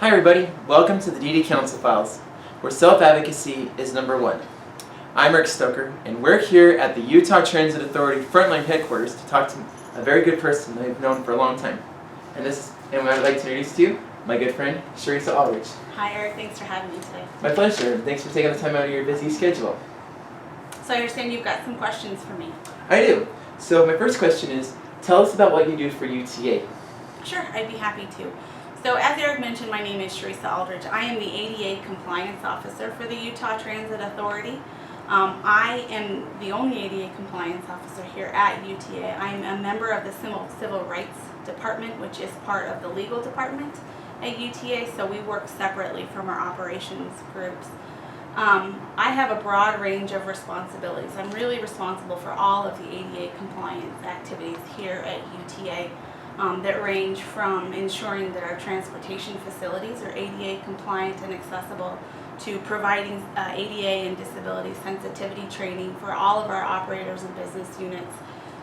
Hi everybody, welcome to the DD Council Files, where self-advocacy is number one. I'm Eric Stoker, and we're here at the Utah Transit Authority Frontline Headquarters to talk to a very good person that I've known for a long time. And I'd like to introduce to you my good friend, Cherissa Aldredge. Hi Eric, thanks for having me today. My pleasure, and thanks for taking the time out of your busy schedule. So I understand you've got some questions for me. I do. So my first question is, tell us about what you do for UTA. Sure, I'd be happy to. So as Eric mentioned, my name is Cherissa Aldredge. I am the ADA Compliance Officer for the Utah Transit Authority. I am the only ADA Compliance Officer here at UTA. I'm a member of the Civil Rights Department, which is part of the legal department at UTA, so we work separately from our operations groups. I have a broad range of responsibilities. I'm really responsible for all of the ADA compliance activities here at UTA. That range from ensuring that our transportation facilities are ADA compliant and accessible, to providing ADA and disability sensitivity training for all of our operators and business units,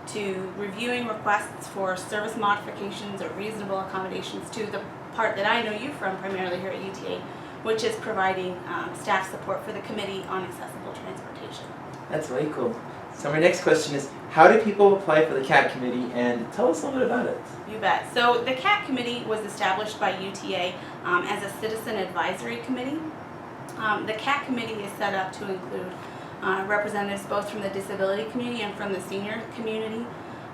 to reviewing requests for service modifications or reasonable accommodations, to the part that I know you from primarily here at UTA, which is providing staff support for the Committee on Accessible Transportation. That's really cool. So my next question is, how do people apply for the CAT committee, and tell us a little bit about it. You bet. So the CAT committee was established by UTA as a citizen advisory committee. The CAT committee is set up to include representatives both from the disability community and from the senior community.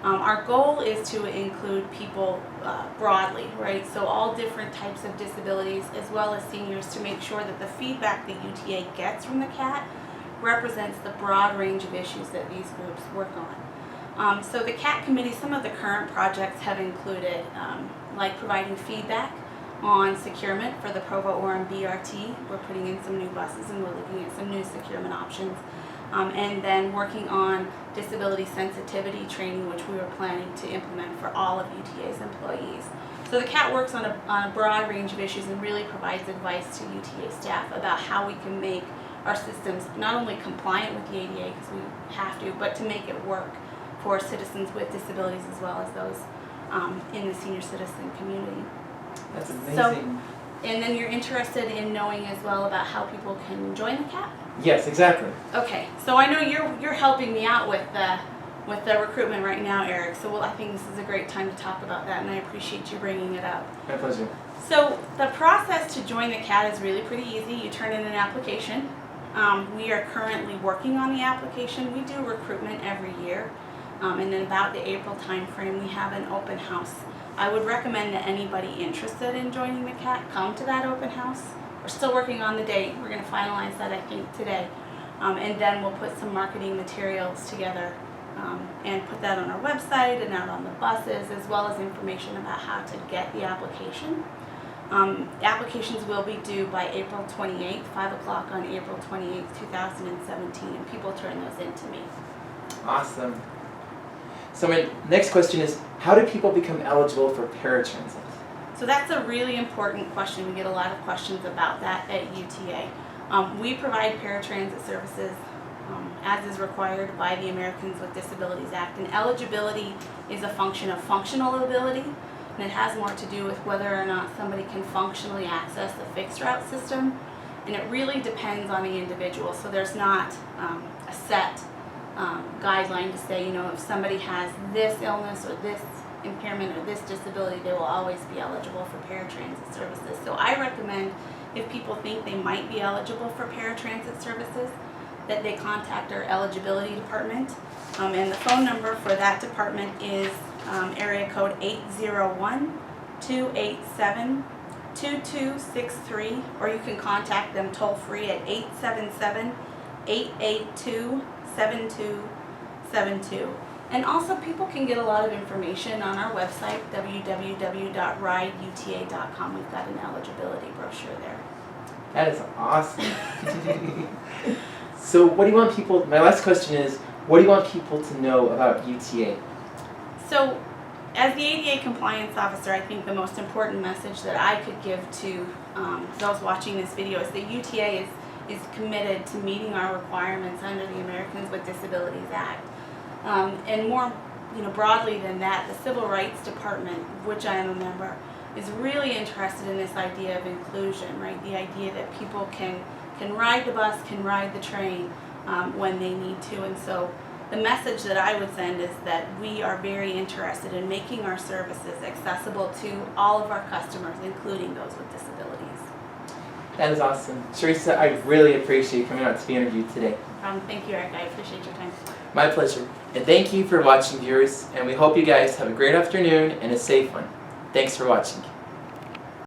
Our goal is to include people broadly, right? So all different types of disabilities as well as seniors, to make sure that the feedback that UTA gets from the CAT represents the broad range of issues that these groups work on. So the CAT committee, some of the current projects have included like providing feedback on securement for the Provo-Orem BRT. We're putting in some new buses and we're looking at some new securement options. And then working on disability sensitivity training, which we were planning to implement for all of UTA's employees. So the CAT works on a broad range of issues and really provides advice to UTA staff about how we can make our systems not only compliant with the ADA, because we have to, but to make it work for citizens with disabilities as well as those in the senior citizen community. That's amazing. So, and then you're interested in knowing as well about how people can join the CAT? Yes, exactly. Okay, so I know you're helping me out with the recruitment right now, Eric, so I think this is a great time to talk about that, and I appreciate you bringing it up. My pleasure. So the process to join the CAT is really pretty easy. You turn in an application. We are currently working on the application. We do recruitment every year, and in about the April time frame we have an open house. I would recommend that anybody interested in joining the CAT come to that open house. We're still working on the date. We're going to finalize that, I think, today, and then we'll put some marketing materials together and put that on our website and out on the buses, as well as information about how to get the application. Applications will be due by April 28th, 5 o'clock on April 28th, 2017, and people turn those in to me. Awesome. So my next question is, how do people become eligible for paratransit? So that's a really important question. We get a lot of questions about that at UTA. We provide paratransit services as is required by the Americans with Disabilities Act, and eligibility is a function of functional ability. And it has more to do with whether or not somebody can functionally access the fixed route system, and it really depends on the individual. So there's not a set guideline to say, you know, if somebody has this illness or this impairment or this disability, they will always be eligible for paratransit services. So I recommend, if people think they might be eligible for paratransit services, that they contact our eligibility department, and the phone number for that department is area code 801-287-2263, or you can contact them toll free at 877-882-7272. And also, people can get a lot of information on our website, www.rideuta.com. We've got an eligibility brochure there. That is awesome. So what do you want people, my last question is, what do you want people to know about UTA? So, as the ADA compliance officer, I think the most important message that I could give to those watching this video is that UTA is committed to meeting our requirements under the Americans with Disabilities Act. And more broadly than that, the Civil Rights Department, of which I am a member, is really interested in this idea of inclusion, right? The idea that people can ride the bus, can ride the train when they need to. And so the message that I would send is that we are very interested in making our services accessible to all of our customers, including those with disabilities. That is awesome. Cherissa, I really appreciate you coming out to be interviewed today. Thank you, Eric. I appreciate your time. My pleasure. And thank you for watching, viewers. And we hope you guys have a great afternoon and a safe one. Thanks for watching.